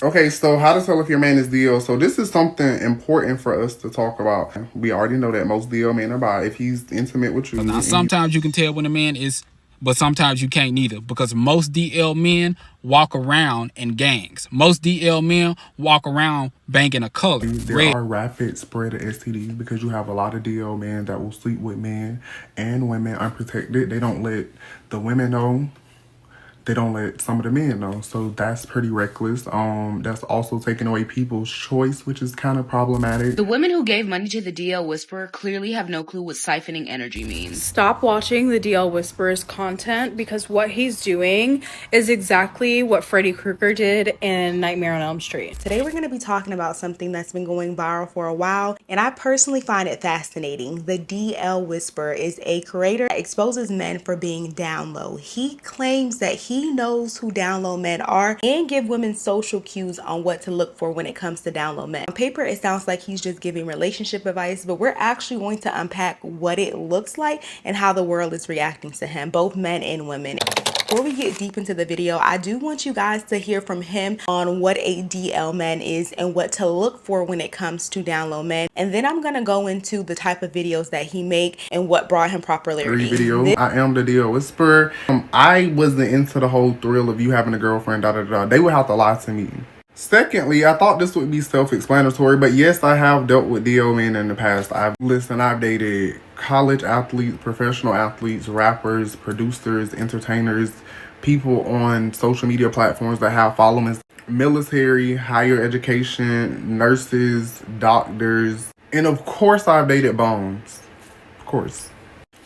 Okay, so how to tell if your man is DL. So this is something important for us to talk about. We already know that most DL men are bi. If he's intimate with you. Now, sometimes you can tell when a man is, but sometimes you can't neither, because most DL men walk around in gangs. Most DL men walk around banging a color. There are rapid spread of STDs because you have a lot of DL men that will sleep with men and women unprotected. They don't let the women know. They don't let some of the men know. So that's pretty reckless. That's also taking away people's choice, which is kind of problematic. The women who gave money to the DL Whisperer clearly have no clue what siphoning energy means. Stop watching the DL Whisperer's content, because what he's doing is exactly what Freddy Krueger did in Nightmare on Elm Street. Today we're going to be talking about something that's been going viral for a while, and I personally find it fascinating. The DL Whisperer is a creator that exposes men for being down low. He claims that he knows who down low men are and give women social cues on what to look for when it comes to down low men. On paper, it sounds like he's just giving relationship advice, but we're actually going to unpack what it looks like and how the world is reacting to him, both men and women. Before we get deep into the video, I do want you guys to hear from him on what a DL man is and what to look for when it comes to down low men. And then I'm gonna go into the type of videos that he make and what brought him popularity. I am the DL Whisperer. I wasn't into the whole thrill of you having a girlfriend, They would have to lie to me. Secondly, I thought this would be self-explanatory, but yes, I have dealt with DL men in the past. I've dated college athletes, professional athletes, rappers, producers, entertainers, people on social media platforms that have followings, military, higher education, nurses, doctors, and of course I've dated bones. Of course.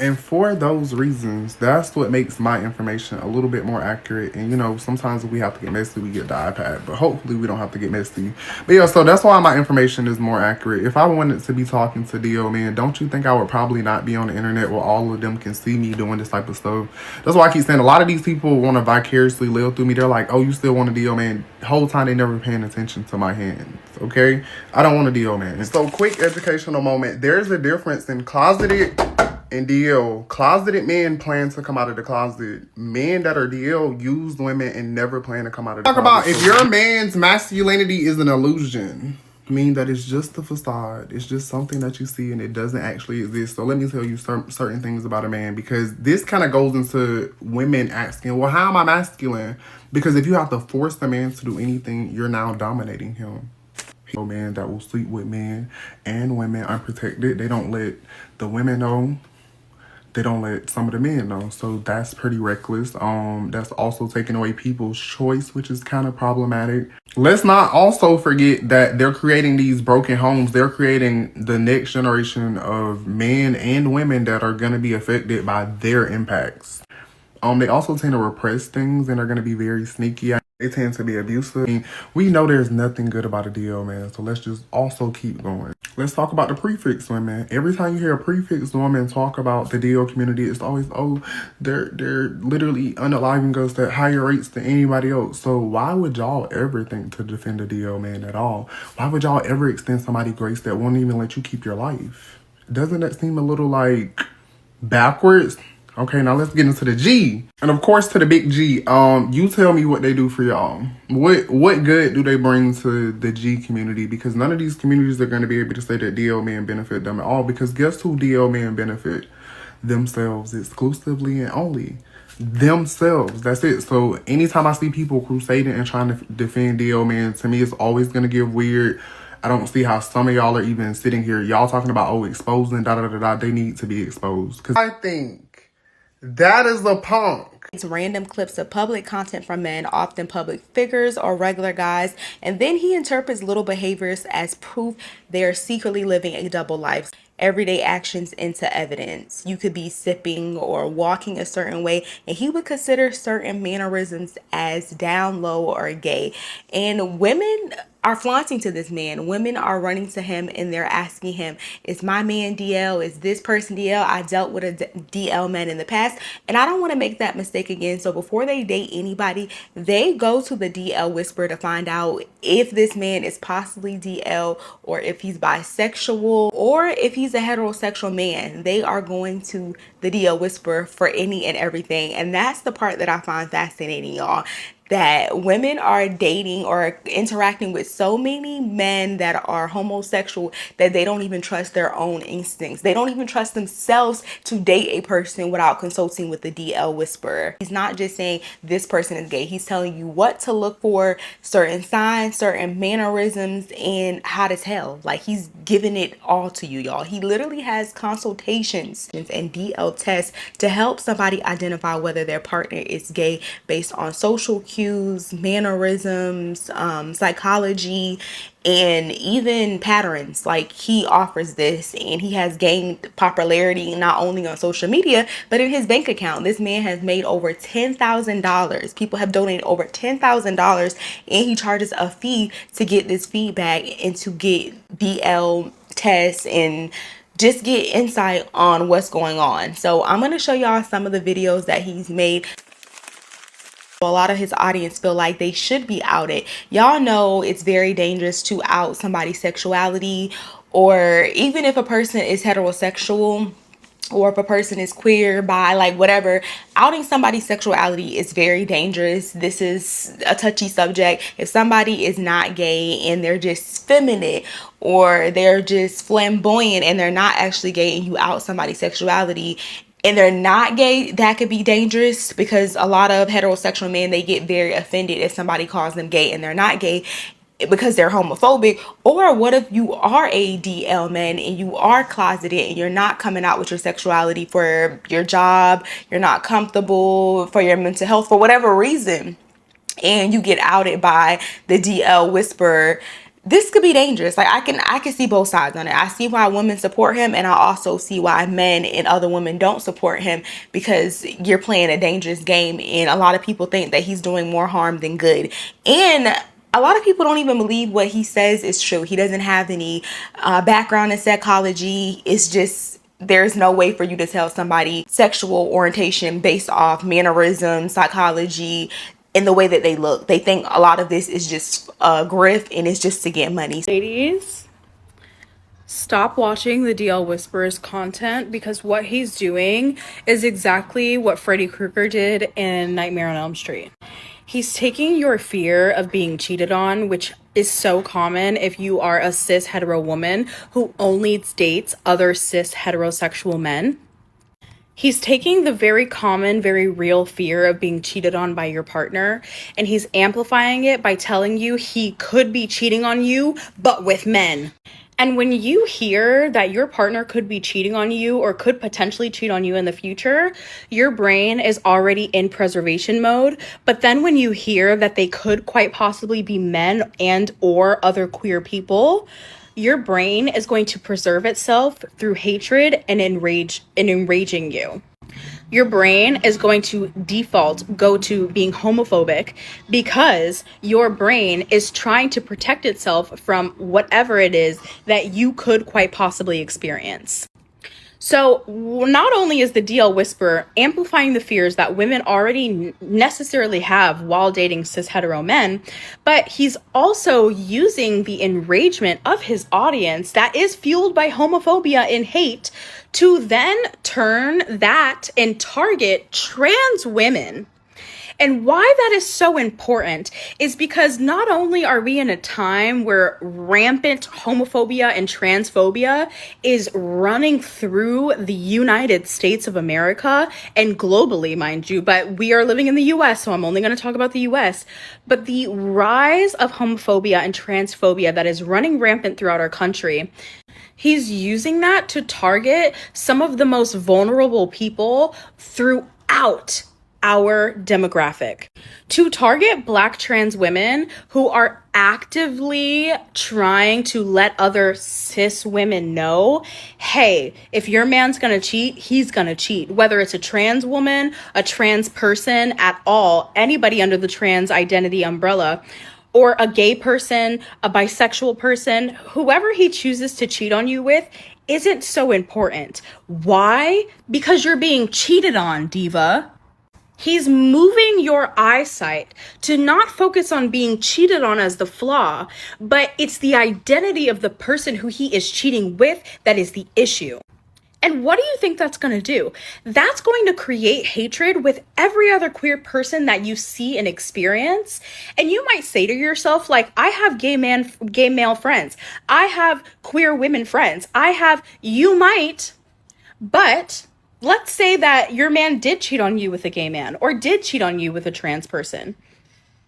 And for those reasons, that's what makes my information a little bit more accurate. And, you know, sometimes if we have to get messy, we get the iPad. But hopefully we don't have to get messy. But yeah, so that's why my information is more accurate. If I wanted to be talking to DL men, don't you think I would probably not be on the internet where all of them can see me doing this type of stuff? That's why I keep saying a lot of these people want to vicariously live through me. They're like, oh, you still want a DL man? The whole time they never paying attention to my hands, okay? I don't want a DL man. So quick educational moment. There's a difference in closeted and DL. Closeted men plan to come out of the closet. Men that are DL use women and never plan to come out of the closet. Talk about if your man's masculinity is an illusion, mean that it's just a facade. It's just something that you see and it doesn't actually exist. So let me tell you certain things about a man, because this kind of goes into women asking, well, how am I masculine? Because if you have to force a man to do anything, you're now dominating him. A man that will sleep with men and women unprotected. They don't let the women know. They don't let some of the men know. So that's pretty reckless. That's also taking away people's choice, which is kind of problematic. Let's not also forget that they're creating these broken homes. They're creating the next generation of men and women that are going to be affected by their impacts. They also tend to repress things and are going to be very sneaky. They tend to be abusive. And we know there's nothing good about a DL man, so let's just also keep going. Let's talk about the prefix women. Every time you hear a prefix woman talk about the DL community, it's always, oh, they're literally unaliving us at higher rates than anybody else. So why would y'all ever think to defend a DL man at all? Why would y'all ever extend somebody grace that won't even let you keep your life? Doesn't that seem a little like backwards? Okay, now let's get into the G. And of course to the big G. You tell me what they do for y'all. What good do they bring to the G community? Because none of these communities are going to be able to say that DL men benefit them at all. Because guess who DL men benefit? Themselves exclusively and only. Themselves. That's it. So anytime I see people crusading and trying to defend DL men, to me it's always going to get weird. I don't see how some of y'all are even sitting here. Y'all talking about, oh, exposing, da-da-da-da. They need to be exposed. Because I think that is a punk. It's random clips of public content from men, often public figures or regular guys, and then he interprets little behaviors as proof they are secretly living a double life. Everyday actions into evidence. You could be sipping or walking a certain way, and he would consider certain mannerisms as down low or gay. And women are flaunting to this man. Women are running to him and they're asking him, is my man DL? Is this person DL? I dealt with a DL man in the past, and I don't want to make that mistake again. So before they date anybody, they go to the DL Whisperer to find out if this man is possibly DL, or if he's bisexual, or if he's a heterosexual man. They are going to the DL Whisperer for any and everything. And that's the part that I find fascinating, y'all. that women are dating or interacting with so many men that are homosexual that they don't even trust their own instincts. They don't even trust themselves to date a person without consulting with the DL whisperer. He's not just saying this person is gay. He's telling you what to look for, certain signs, certain mannerisms, and how to tell. Like, he's giving it all to you, y'all. He literally has consultations and DL tests to help somebody identify whether their partner is gay based on social cues, mannerisms, psychology, and even patterns. Like, he offers this, and he has gained popularity not only on social media but in his bank account. This man has made over $10,000. People have donated over $10,000, and he charges a fee to get this feedback and to get DL tests and just get insight on what's going on. So I'm going to show y'all some of the videos that he's made. A lot of his audience feel like they should be outed. Y'all know it's very dangerous to out somebody's sexuality, or even if a person is heterosexual, or if a person is queer, bi, like whatever, outing somebody's sexuality is very dangerous. This is a touchy subject. If somebody is not gay and they're just feminine, or they're just flamboyant and they're not actually gay, and you out somebody's sexuality and they're not gay, that could be dangerous, because a lot of heterosexual men, they get very offended if somebody calls them gay and they're not gay, because they're homophobic. Or what if you are a DL man and you are closeted and you're not coming out with your sexuality for your job, you're not comfortable, for your mental health, for whatever reason, and you get outed by the DL whisperer? This could be dangerous. Like, I can see both sides on it. I see why women support him, and I also see why men and other women don't support him, because you're playing a dangerous game, and a lot of people think that he's doing more harm than good. And a lot of people don't even believe what he says is true. He doesn't have any background in psychology. It's just, there's no way for you to tell somebody sexual orientation based off mannerisms, psychology, in the way that they look. They think a lot of this is just a grift, and it's just to get money. Ladies, stop watching the DL Whisperer's content, because what he's doing is exactly what Freddy Krueger did in Nightmare on Elm Street. He's taking your fear of being cheated on, which is so common if you are a cis hetero woman who only dates other cis heterosexual men. He's taking the very common, very real fear of being cheated on by your partner, and he's amplifying it by telling you he could be cheating on you, but with men. And when you hear that your partner could be cheating on you or could potentially cheat on you in the future, your brain is already in preservation mode. But then when you hear that they could quite possibly be men and or other queer people, your brain is going to preserve itself through hatred and enraging you. Your brain is going to go to being homophobic, because your brain is trying to protect itself from whatever it is that you could quite possibly experience. So not only is the DL Whisperer amplifying the fears that women already necessarily have while dating cis hetero men, but he's also using the enragement of his audience that is fueled by homophobia and hate to then turn that and target trans women. And why that is so important is because not only are we in a time where rampant homophobia and transphobia is running through the United States of America and globally, mind you, but we are living in the US, so I'm only going to talk about the US. But the rise of homophobia and transphobia that is running rampant throughout our country, he's using that to target some of the most vulnerable people throughout our demographic, to target Black trans women who are actively trying to let other cis women know, hey, if your man's gonna cheat, he's gonna cheat. Whether it's a trans woman, a trans person at all, anybody under the trans identity umbrella, or a gay person, a bisexual person, whoever he chooses to cheat on you with isn't so important. Why? Because you're being cheated on, diva. He's moving your eyesight to not focus on being cheated on as the flaw, but it's the identity of the person who he is cheating with that is the issue. And what do you think that's going to do? That's going to create hatred with every other queer person that you see and experience. And you might say to yourself, like, I have gay male friends. I have queer women friends. You might, but let's say that your man did cheat on you with a gay man or did cheat on you with a trans person.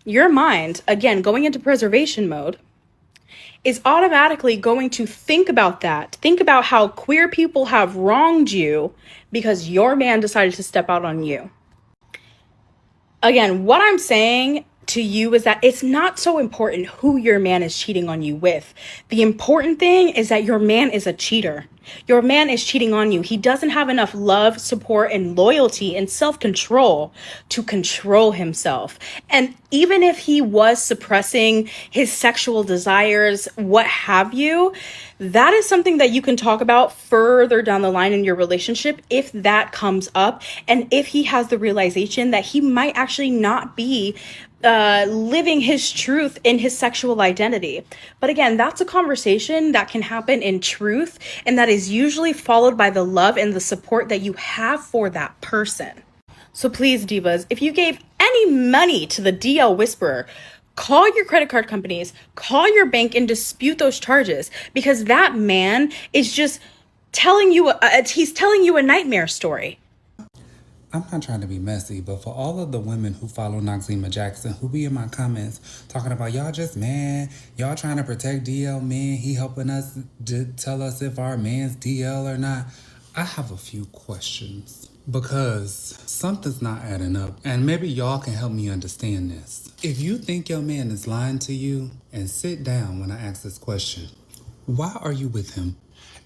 Your mind, again, going into preservation mode, is automatically going to think about that. Think about how queer people have wronged you because your man decided to step out on you. Again, what I'm saying to you is that it's not so important who your man is cheating on you with. The important thing is that your man is a cheater. Your man is cheating on you. He doesn't have enough love, support, and loyalty and self-control to control himself. And even if he was suppressing his sexual desires, what have you, that is something that you can talk about further down the line in your relationship if that comes up, and if he has the realization that he might actually not be living his truth in his sexual identity. But again, that's a conversation that can happen in truth, and that is usually followed by the love and the support that you have for that person. So please, divas, if you gave any money to the DL Whisperer, call your credit card companies, call your bank, and dispute those charges, because that man is just telling you, he's telling you a nightmare story. I'm not trying to be messy, but for all of the women who follow Noxema Jackson, who be in my comments talking about y'all just mad, y'all trying to protect DL men, he helping us to tell us if our man's DL or not, I have a few questions because something's not adding up, and maybe y'all can help me understand this. If you think your man is lying to you, and sit down when I ask this question, why are you with him?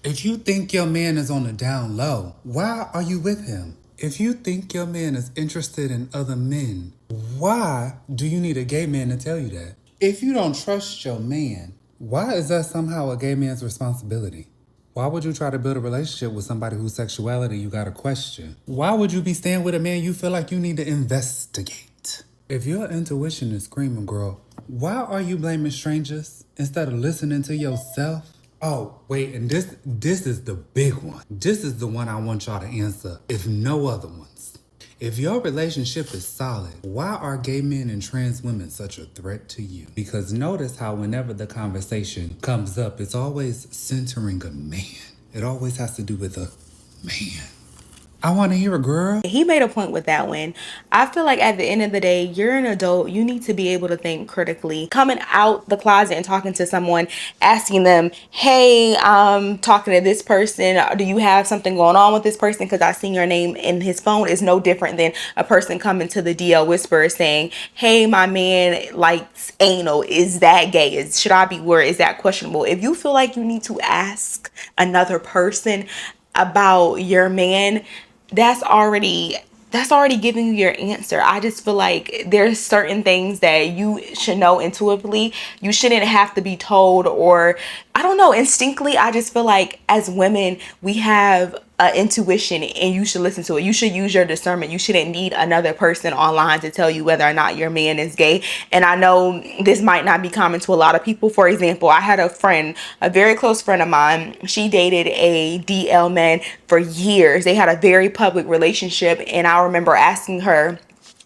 If you think your man is on the down low, why are you with him? If you think your man is interested in other men, why do you need a gay man to tell you that? If you don't trust your man, why is that somehow a gay man's responsibility? Why would you try to build a relationship with somebody whose sexuality you gotta question? Why would you be staying with a man you feel like you need to investigate? If your intuition is screaming, girl, why are you blaming strangers instead of listening to yourself? Oh, wait, and this is the big one. This is the one I want y'all to answer, if no other ones. If your relationship is solid, why are gay men and trans women such a threat to you? Because notice how whenever the conversation comes up, it's always centering a man. It always has to do with a man. I want to hear a girl. He made a point with that one. I feel like at the end of the day, you're an adult. You need to be able to think critically. Coming out the closet and talking to someone, asking them, hey, I'm talking to this person. Do you have something going on with this person? Because I seen your name in his phone, is no different than a person coming to the DL Whisperer saying, hey, my man likes anal. Is that gay? Should I be worried? Is that questionable? If you feel like you need to ask another person about your man, that's already giving you your answer. I just feel like there's certain things that you should know intuitively. You shouldn't have to be told, or I don't know, instinctively. I just feel like as women, we have intuition, and you should listen to it. You should use your discernment. You shouldn't need another person online to tell you whether or not your man is gay. And I know this might not be common to a lot of people. For example, I had a friend, a very close friend of mine. She dated a DL man for years. They had a very public relationship, and I remember asking her,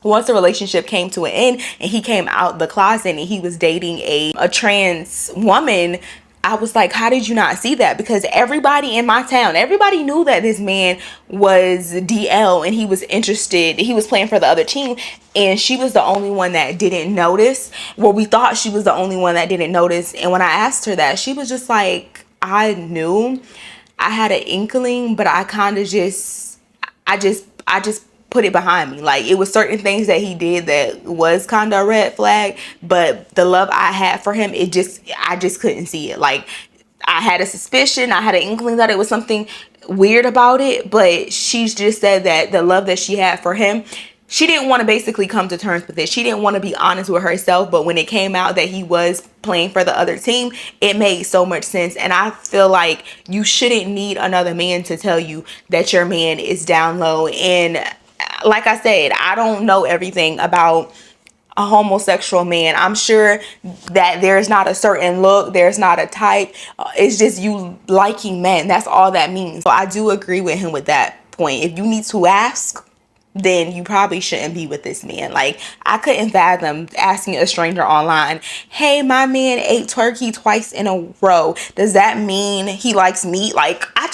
once the relationship came to an end and he came out the closet and he was dating a trans woman, I was like, how did you not see that? Because everybody in my town, everybody knew that this man was DL and he was interested. He was playing for the other team, and she was the only one that didn't notice. Well, we thought she was the only one that didn't notice. And when I asked her that, she was just like, I knew, I had an inkling, but I kind of I just put it behind me. Like, it was certain things that he did that was kind of a red flag, but the love I had for him, I just couldn't see it. Like, I had a suspicion, I had an inkling that it was something weird about it, but she just said that the love that she had for him, she didn't want to basically come to terms with it. She didn't want to be honest with herself, but when it came out that he was playing for the other team, it made so much sense. And I feel like you shouldn't need another man to tell you that your man is down low. And like I said, I don't know everything about a homosexual man. I'm sure that there's not a certain look, there's not a type. It's just you liking men. That's all that means. So I do agree with him with that point. If you need to ask, then you probably shouldn't be with this man. Like, I couldn't fathom asking a stranger online, hey, my man ate turkey twice in a row. Does that mean he likes meat? Like, I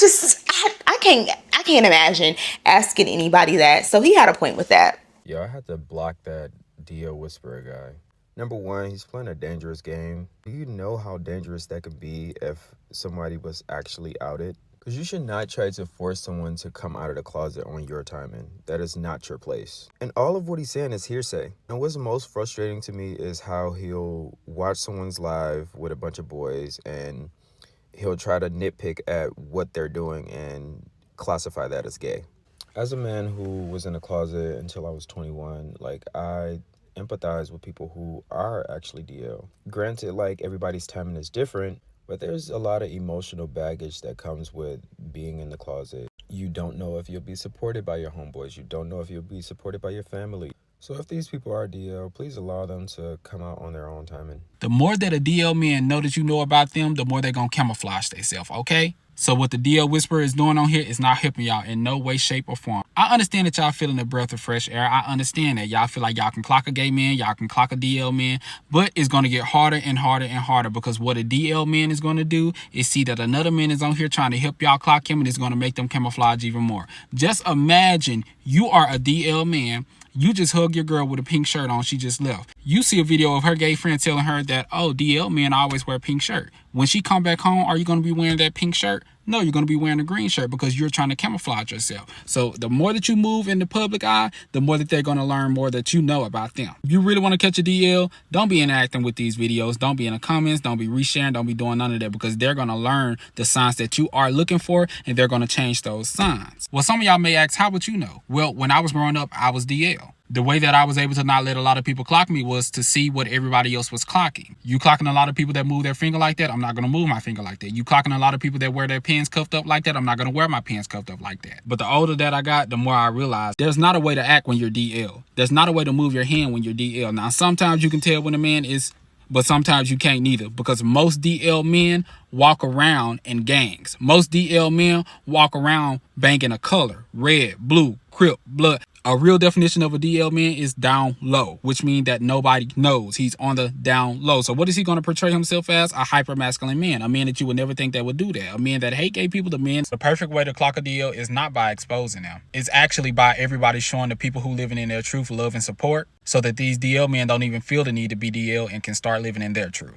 can't imagine asking anybody that. So he had a point with that. Yo, I had to block that DL Whisperer guy. Number one, he's playing a dangerous game. Do you know how dangerous that could be if somebody was actually outed? Because you should not try to force someone to come out of the closet on your timing. That is not your place. And all of what he's saying is hearsay. And what's most frustrating to me is how he'll watch someone's live with a bunch of boys and he'll try to nitpick at what they're doing and classify that as gay. As a man who was in the closet until I was 21, like, I empathize with people who are actually DL. Granted, like, everybody's timing is different, but there's a lot of emotional baggage that comes with being in the closet. You don't know if you'll be supported by your homeboys. You don't know if you'll be supported by your family. So if these people are DL, please allow them to come out on their own timing. The more that a DL man know that you know about them, the more they're going to camouflage themselves, okay? So what the DL Whisperer is doing on here is not helping y'all in no way, shape, or form. I understand that y'all feeling a breath of fresh air. I understand that y'all feel like y'all can clock a gay man, y'all can clock a DL man, but it's going to get harder and harder and harder because what a DL man is going to do is see that another man is on here trying to help y'all clock him and it's going to make them camouflage even more. Just imagine you are a DL man. You just hug your girl with a pink shirt on. She just left. You see a video of her gay friend telling her that, oh, DL men always wear a pink shirt. When she come back home, are you going to be wearing that pink shirt? No, you're going to be wearing a green shirt because you're trying to camouflage yourself. So the more that you move in the public eye, the more that they're going to learn more that you know about them. If you really want to catch a DL, don't be interacting with these videos. Don't be in the comments. Don't be resharing. Don't be doing none of that because they're going to learn the signs that you are looking for and they're going to change those signs. Well, some of y'all may ask, how would you know? Well, when I was growing up, I was DL. The way that I was able to not let a lot of people clock me was to see what everybody else was clocking. You clocking a lot of people that move their finger like that, I'm not going to move my finger like that. You clocking a lot of people that wear their pants cuffed up like that, I'm not going to wear my pants cuffed up like that. But the older that I got, the more I realized there's not a way to act when you're DL. There's not a way to move your hand when you're DL. Now, sometimes you can tell when a man is, but sometimes you can't neither because most DL men walk around in gangs. Most DL men walk around banging a color, red, blue, crip, blood. A real definition of a DL man is down low, which means that nobody knows. He's on the down low. So what is he going to portray himself as? A hyper-masculine man. A man that you would never think that would do that. A man that hate gay people. The perfect way to clock a DL is not by exposing them. It's actually by everybody showing the people who living in their truth love and support so that these DL men don't even feel the need to be DL and can start living in their truth.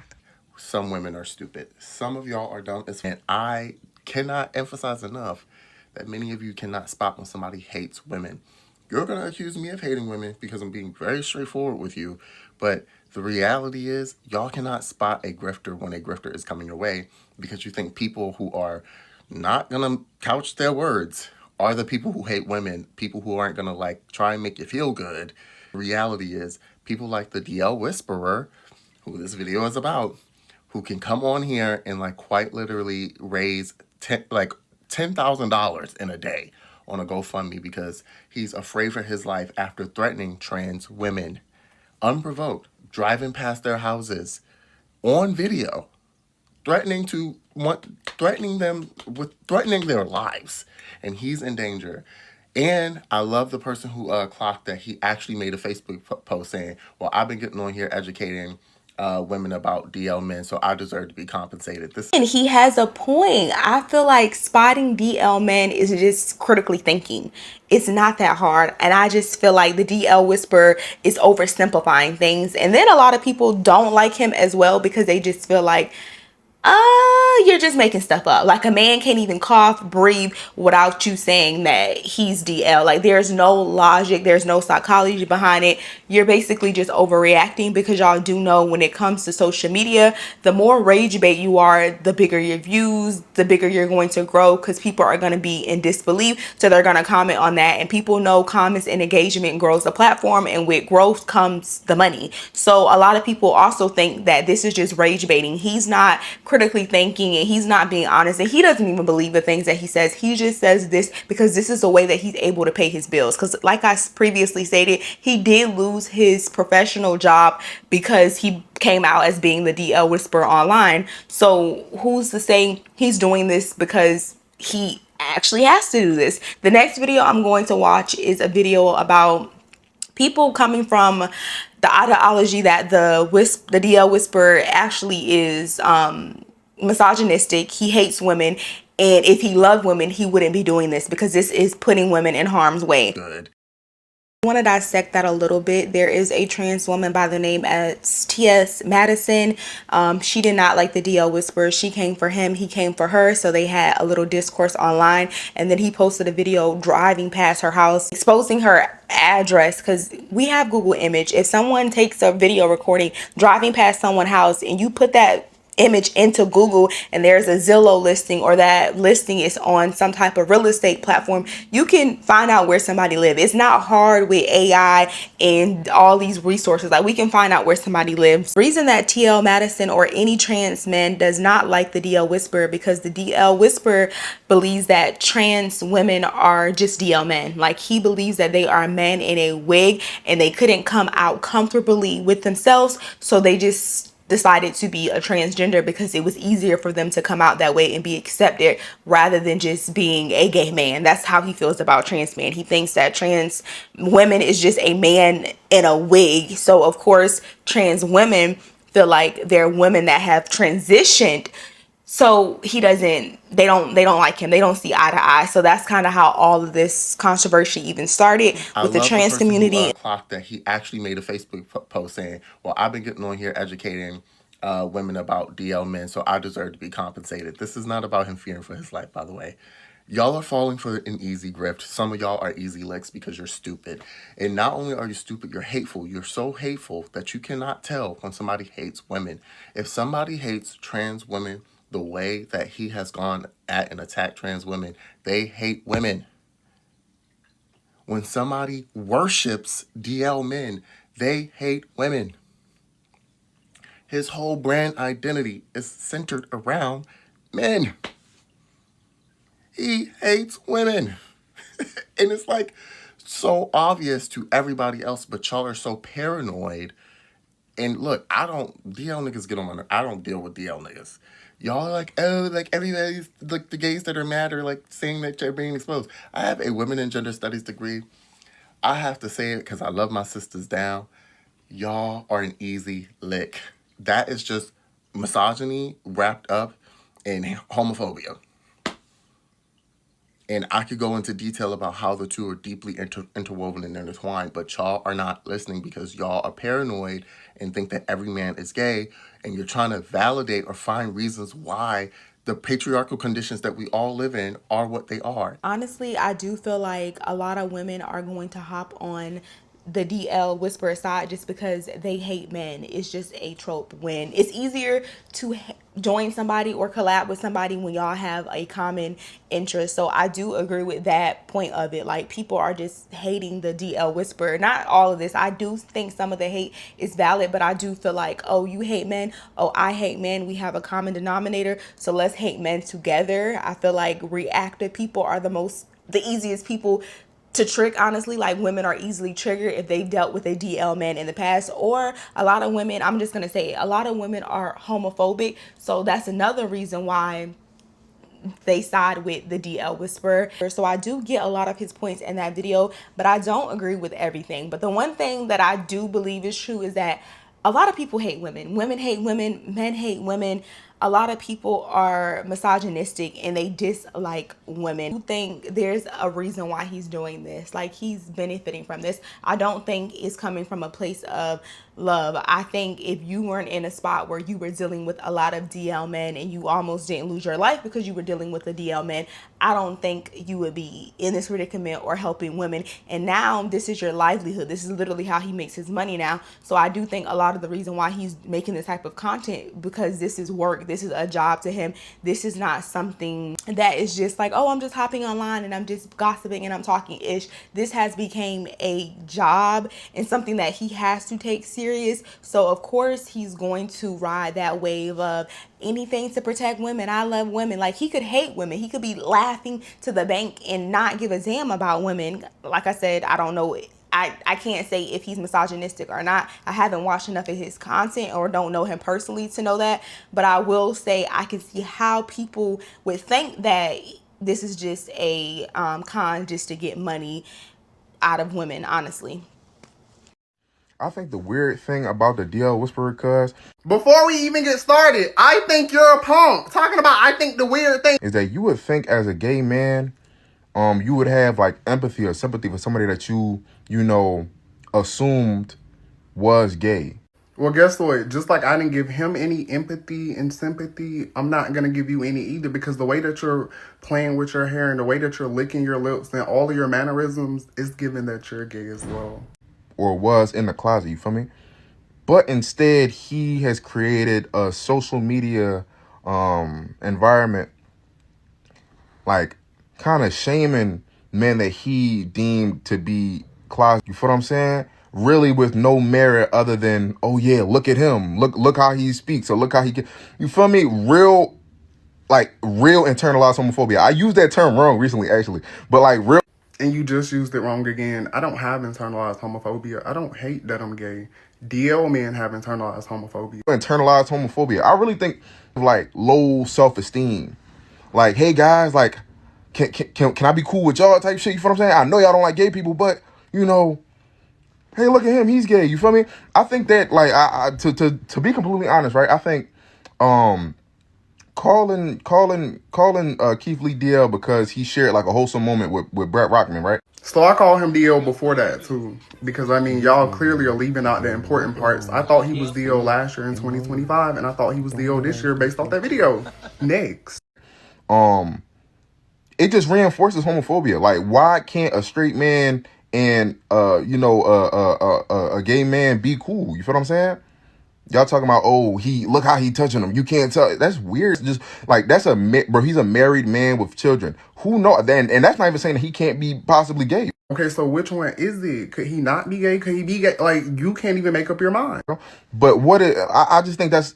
Some women are stupid. Some of y'all are dumb. And I cannot emphasize enough that many of you cannot spot when somebody hates women. You're going to accuse me of hating women because I'm being very straightforward with you. But the reality is y'all cannot spot a grifter when a grifter is coming your way because you think people who are not going to couch their words are the people who hate women, people who aren't going to like try and make you feel good. The reality is people like the DL Whisperer, who this video is about, who can come on here and like quite literally raise $10,000 in a day on a GoFundMe because he's afraid for his life after threatening trans women unprovoked, driving past their houses on video, threatening their lives, and he's in danger. And I love the person who clocked that he actually made a Facebook post saying, well, I've been getting on here educating women about DL men, so I deserve to be compensated. And he has a point. I feel like spotting DL men is just critically thinking. It's not that hard. And I just feel like the DL Whisperer is oversimplifying things. And then a lot of people don't like him as well because they just feel like, you're just making stuff up. Like a man can't even cough, breathe without you saying that he's DL. Like there's no logic, there's no psychology behind it. You're basically just overreacting because y'all do know when it comes to social media, the more rage bait you are, the bigger your views, the bigger you're going to grow because people are going to be in disbelief. So they're going to comment on that. And people know comments and engagement grows the platform, and with growth comes the money. So a lot of people also think that this is just rage baiting. He's not critically thinking, and he's not being honest, and he doesn't even believe the things that he says. He just says this because this is the way that he's able to pay his bills. Because like I previously stated, he did lose his professional job because he came out as being the DL whisperer online. So who's to say he's doing this because he actually has to do this? The next video I'm going to watch is a video about people coming from the ideology that the DL whisperer actually is misogynistic. He hates women, and if he loved women, he wouldn't be doing this, because this is putting women in harm's way. Good. I want to dissect that a little bit. There is a trans woman by the name of T.S. Madison. She did not like the DL whisperer. She came for him, he came for her, so they had a little discourse online, and then he posted a video driving past her house, exposing her address, because we have Google image. If someone takes a video recording driving past someone's house and you put that image into Google and there's a Zillow listing, or that listing is on some type of real estate platform, you can find out where somebody lives. It's not hard with AI and all these resources. Like, we can find out where somebody lives. The reason that TL Madison or any trans man does not like the DL whisperer, because the DL whisperer believes that trans women are just DL men. Like, he believes that they are men in a wig and they couldn't come out comfortably with themselves, so they just decided to be a transgender because it was easier for them to come out that way and be accepted rather than just being a gay man. That's how he feels about trans men. He thinks that trans women is just a man in a wig. So of course trans women feel like they're women that have transitioned. So they don't like him. They don't see eye to eye. So that's kind of how all of this controversy even started with the trans community. Clocked that he actually made a Facebook post saying, well, I've been getting on here educating women about DL men, so I deserve to be compensated. This is not about him fearing for his life, by the way. Y'all are falling for an easy grift. Some of y'all are easy licks because you're stupid. And not only are you stupid, you're hateful. You're so hateful that you cannot tell when somebody hates women. If somebody hates trans women the way that he has gone at and attacked trans women, they hate women. When somebody worships DL men, they hate women. His whole brand identity is centered around men. He hates women. And it's like so obvious to everybody else, but y'all are so paranoid. And look, DL niggas get on my nerves. I don't deal with DL niggas. Y'all are like, oh, like everybody's, like the gays that are mad are like saying that they're being exposed. I have a women in gender studies degree. I have to say it because I love my sisters down. Y'all are an easy lick. That is just misogyny wrapped up in homophobia. And I could go into detail about how the two are deeply interwoven and intertwined, but y'all are not listening because y'all are paranoid and think that every man is gay, and you're trying to validate or find reasons why the patriarchal conditions that we all live in are what they are. Honestly, I do feel like a lot of women are going to hop on the DL whisperer side just because they hate men. It's just a trope. When it's easier to join somebody or collab with somebody when y'all have a common interest. So I do agree with that point of it. Like, people are just hating the DL whisperer. Not all of this. I do think some of the hate is valid, but I do feel like, oh, you hate men, oh, I hate men, we have a common denominator, so let's hate men together. I feel like reactive people are the easiest people to trick, honestly. Like, women are easily triggered if they've dealt with a DL man in the past, or a lot of women, I'm just gonna say, a lot of women are homophobic, so that's another reason why they side with the DL whisperer. So I do get a lot of his points in that video, but I don't agree with everything. But the one thing that I do believe is true is that a lot of people hate women. Women hate women, men hate women. A lot of people are misogynistic and they dislike women. I think there's a reason why he's doing this. Like, he's benefiting from this. I don't think it's coming from a place of love. I think if you weren't in a spot where you were dealing with a lot of DL men and you almost didn't lose your life because you were dealing with a DL man, I don't think you would be in this predicament or helping women. And now this is your livelihood. This is literally how he makes his money now. So I do think a lot of the reason why he's making this type of content, because this is work. this is a job to him. This is not something that is just like, oh, I'm just hopping online and I'm just gossiping and I'm talking ish. This has become a job and something that he has to take serious. So of course he's going to ride that wave of anything to protect women. I love women. Like, he could hate women. He could be laughing to the bank and not give a damn about women. Like I said, I don't know. I can't say if he's misogynistic or not. I haven't watched enough of his content or don't know him personally to know that. But I will say I can see how people would think that this is just a con just to get money out of women, honestly. I think the weird thing about the DL Whisperer, cuz, before we even get started, I think you're a punk. Talking about, I think the weird thing is that you would think as a gay man, you would have like empathy or sympathy for somebody that you know, assumed was gay. Well, guess what? Just like I didn't give him any empathy and sympathy, I'm not going to give you any either, because the way that you're playing with your hair and the way that you're licking your lips and all of your mannerisms is given that you're gay as well. Or was in the closet, you feel me? But instead, he has created a social media environment, like kind of shaming men that he deemed to be closet. You feel what I'm saying? Really with no merit other than, oh yeah, look at him. Look how he speaks, or look how he can. You feel me? Real internalized homophobia. I used that term wrong recently, actually. But like real. And you just used it wrong again. I don't have internalized homophobia. I don't hate that I'm gay. DL men have internalized homophobia. Internalized homophobia. I really think like low self-esteem. Like, hey guys, like, can I be cool with y'all type shit? You feel what I'm saying? I know y'all don't like gay people, but you know, hey, look at him, he's gay. You feel me? I think that, like, to be completely honest, right? I think calling Keith Lee DL because he shared like a wholesome moment with Brett Rockman, right? So I call him DL before that too, because I mean, y'all clearly are leaving out the important parts. I thought he was DL last year in 2025, and I thought he was DL this year based off that video. Next. It just reinforces homophobia. Like, why can't a straight man and a gay man be cool? You feel what I'm saying? Y'all talking about, oh, look how he touching him. You can't tell. That's weird. Just like, bro, he's a married man with children. Who knows? And that's not even saying that he can't be possibly gay. Okay, so which one is it? Could he not be gay? Could he be gay? Like, you can't even make up your mind. But I just think that's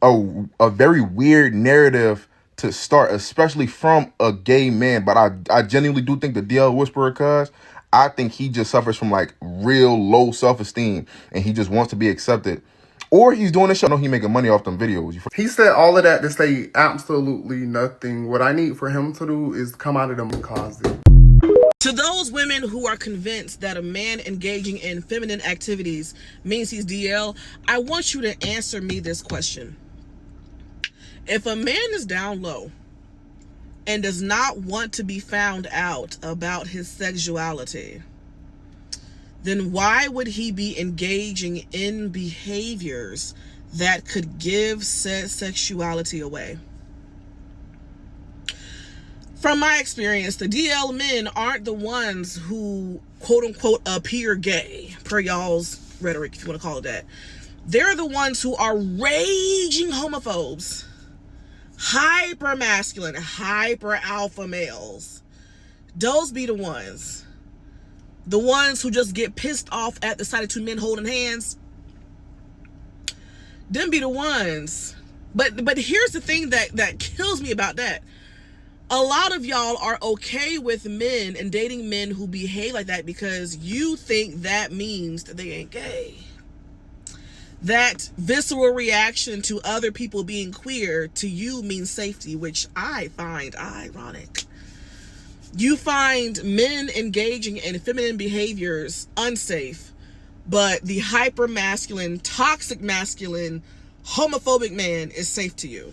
a very weird narrative to start, especially from a gay man. But I genuinely do think the DL Whisperer, cuz, I think he just suffers from like real low self-esteem and he just wants to be accepted. Or he's doing this show. I know he making money off them videos. He said all of that to say absolutely nothing. What I need for him to do is come out of them closet. To those women who are convinced that a man engaging in feminine activities means he's DL, I want you to answer me this question. If a man is down low and does not want to be found out about his sexuality, then why would he be engaging in behaviors that could give said sexuality away? From my experience, the DL men aren't the ones who, quote unquote, appear gay, per y'all's rhetoric, if you want to call it that. They're the ones who are raging homophobes, hyper masculine, hyper alpha males. Those be the ones. The ones who just get pissed off at the sight of two men holding hands. Them be the ones. But here's the thing that kills me about that. A lot of y'all are okay with men and dating men who behave like that because you think that means that they ain't gay. That visceral reaction to other people being queer to you means safety, which I find ironic. You find men engaging in feminine behaviors unsafe, but the hyper masculine, toxic masculine, homophobic man is safe to you.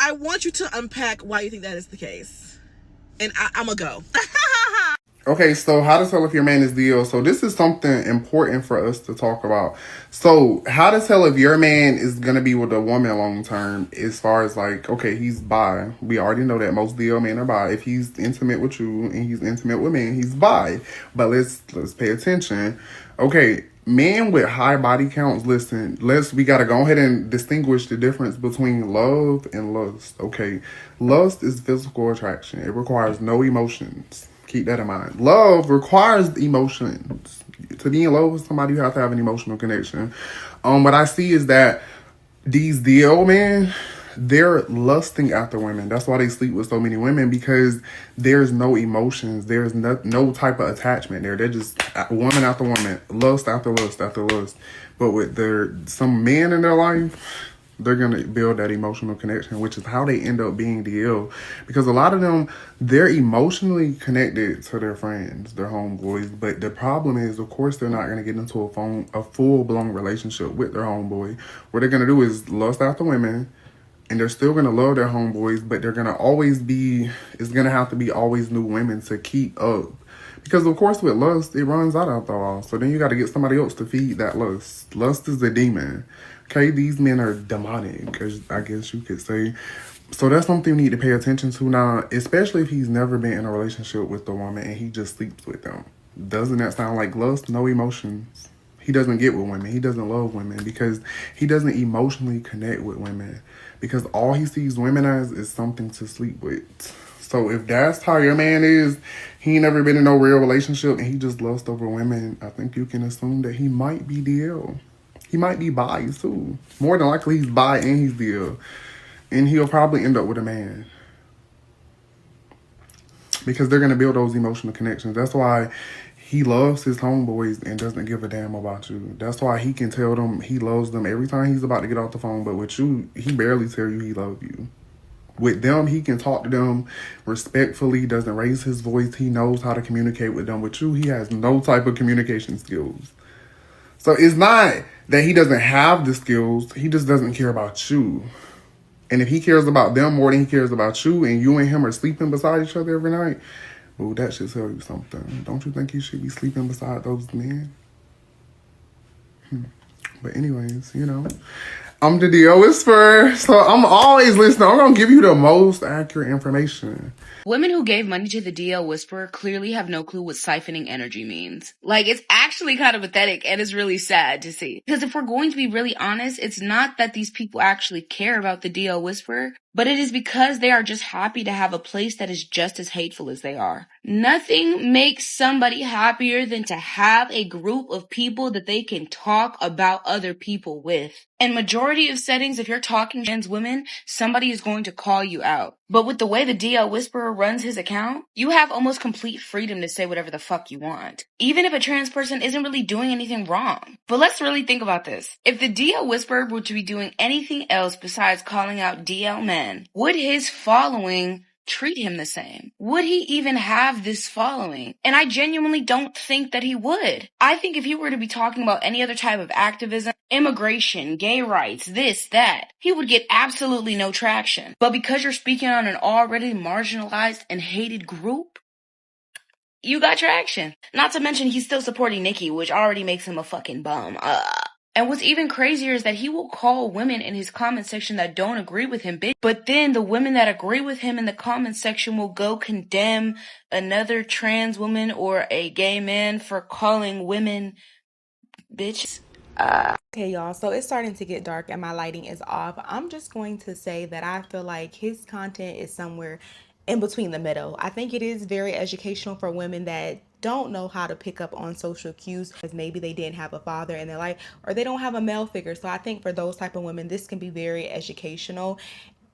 I want you to unpack why you think that is the case. And I'm gonna go. Okay, so how to tell if your man is DL. So this is something important for us to talk about. So how to tell if your man is going to be with a woman long term, as far as like, okay, he's bi. We already know that most DL men are bi. If he's intimate with you and he's intimate with men, he's bi. But let's pay attention. Okay, Men with high body counts, listen, we gotta go ahead and distinguish the difference between love and lust. Okay. Lust is physical attraction. It requires no emotions. Keep that in mind. Love requires emotions. To be in love with somebody, you have to have an emotional connection. What I see is that these DL men, they're lusting after women. That's why they sleep with so many women, because there's no emotions. There's no type of attachment there. They're just woman after woman, lust after lust after lust. But with some men in their life, they're going to build that emotional connection, which is how they end up being DL. Because a lot of them, they're emotionally connected to their friends, their homeboys. But the problem is, of course, they're not going to get into a full-blown relationship with their homeboy. What they're going to do is lust after women, and they're still going to love their homeboys, but they're going to it's going to have to be always new women to keep up. Because, of course, with lust, it runs out after a while. So then you got to get somebody else to feed that lust. Lust is a demon. Okay, these men are demonic, I guess you could say. So that's something you need to pay attention to now, especially if he's never been in a relationship with a woman and he just sleeps with them. Doesn't that sound like lust? No emotions. He doesn't get with women. He doesn't love women because he doesn't emotionally connect with women. Because all he sees women as is something to sleep with. So if that's how your man is, he ain't never been in no real relationship and he just lusts over women, I think you can assume that he might be DL. He might be bi too. More than likely he's bi and he's DL. And he'll probably end up with a man. Because they're going to build those emotional connections. That's why he loves his homeboys and doesn't give a damn about you. That's why he can tell them he loves them every time he's about to get off the phone. But with you, he barely tell you he loves you. With them, he can talk to them respectfully, doesn't raise his voice. He knows how to communicate with them. With you, he has no type of communication skills. So it's not that he doesn't have the skills. He just doesn't care about you. And if he cares about them more than he cares about you, and you and him are sleeping beside each other every night, well, that should tell you something. Don't you think he should be sleeping beside those men? But anyways, I'm the DL Whisperer, so I'm always listening. I'm going to give you the most accurate information. Women who gave money to the DL Whisperer clearly have no clue what siphoning energy means. Like, it's actually kind of pathetic and it's really sad to see. Because if we're going to be really honest, it's not that these people actually care about the DL Whisperer, but it is because they are just happy to have a place that is just as hateful as they are. Nothing makes somebody happier than to have a group of people that they can talk about other people with. In majority of settings, if you're talking trans women, somebody is going to call you out. But with the way the DL Whisperer runs his account, you have almost complete freedom to say whatever the fuck you want. Even if a trans person isn't really doing anything wrong. But let's really think about this. If the DL Whisperer were to be doing anything else besides calling out DL men, would his following treat him the same? Would he even have this following? And I genuinely don't think that he would. I think if he were to be talking about any other type of activism, immigration, gay rights, this, that, he would get absolutely no traction. But because you're speaking on an already marginalized and hated group, you got traction. Not to mention he's still supporting Nicki, which already makes him a fucking bum. And what's even crazier is that he will call women in his comment section that don't agree with him bitch. But then the women that agree with him in the comment section will go condemn another trans woman or a gay man for calling women bitches. Okay, y'all, so it's starting to get dark and my lighting is off. I'm just going to say that I feel like his content is somewhere in between the middle. I think it is very educational for women that don't know how to pick up on social cues because maybe they didn't have a father in their life or they don't have a male figure. So I think for those type of women, this can be very educational.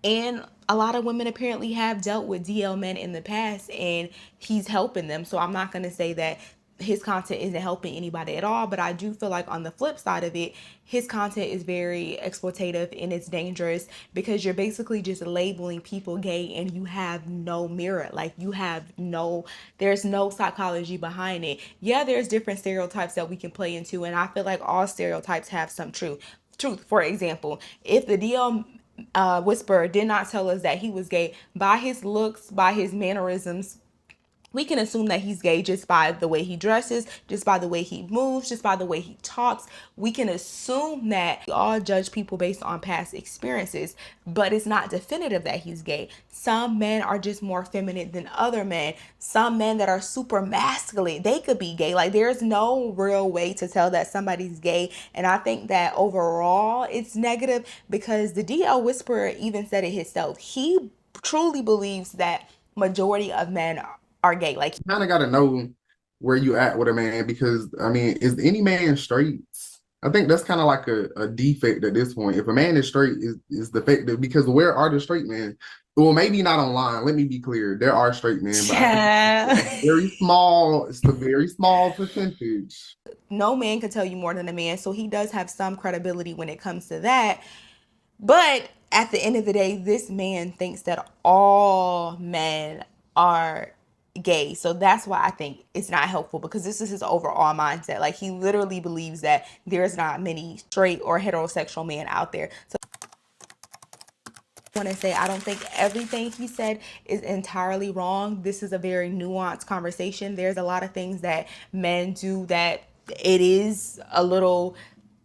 And a lot of women apparently have dealt with DL men in the past and he's helping them. So I'm not going to say that his content isn't helping anybody at all, but I do feel like on the flip side of it, his content is very exploitative and it's dangerous because you're basically just labeling people gay and you have no mirror. Like there's no psychology behind it. Yeah, there's different stereotypes that we can play into, and I feel like all stereotypes have some truth. For example, if the DL Whisperer did not tell us that he was gay by his looks, by his mannerisms, we can assume that he's gay just by the way he dresses, just by the way he moves, just by the way he talks. We can assume that. We all judge people based on past experiences, but it's not definitive that he's gay. Some men are just more feminine than other men. Some men that are super masculine, they could be gay. Like, there's no real way to tell that somebody's gay. And I think that overall it's negative, because the DL Whisperer even said it himself. He truly believes that majority of men are gay. Like, kind of got to know where you at with a man, because I mean, is any man straight? I think that's kind of like a defect at this point. If a man is straight, is defective, because where are the straight men? Well, maybe not online. Let me be clear. There are straight men, but I think it's very small. It's a very small percentage. no man can tell you more than a man, so he does have some credibility when it comes to that. But at the end of the day, this man thinks that all men are gay. So that's why I think it's not helpful, because this is his overall mindset. Like, he literally believes that there's not many straight or heterosexual men out there. So I want to say, I don't think everything he said is entirely wrong. This is a very nuanced conversation. There's a lot of things that men do that it is a little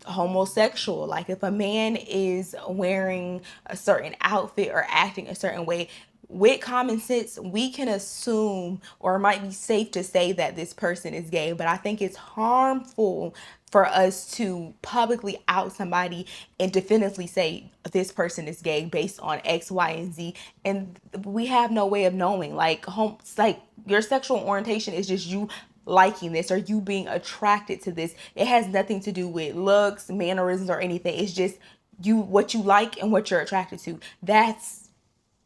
homosexual. Like, if a man is wearing a certain outfit or acting a certain way, with common sense, we can assume, or it might be safe to say, that this person is gay. But I think it's harmful for us to publicly out somebody and definitively say this person is gay based on X, Y, and Z. And we have no way of knowing. Like, your sexual orientation is just you liking this or you being attracted to this. It has nothing to do with looks, mannerisms, or anything. It's just what you like and what you're attracted to.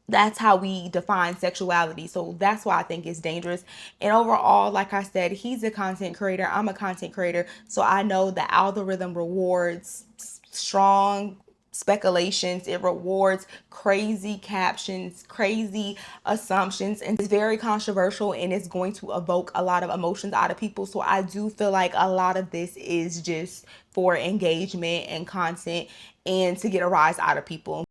That's how we define sexuality. So that's why I think it's dangerous. And overall, like I said, he's a content creator. I'm a content creator. So I know the algorithm rewards strong speculations. It rewards crazy captions, crazy assumptions, and it's very controversial, and it's going to evoke a lot of emotions out of people. So I do feel like a lot of this is just for engagement and content and to get a rise out of people.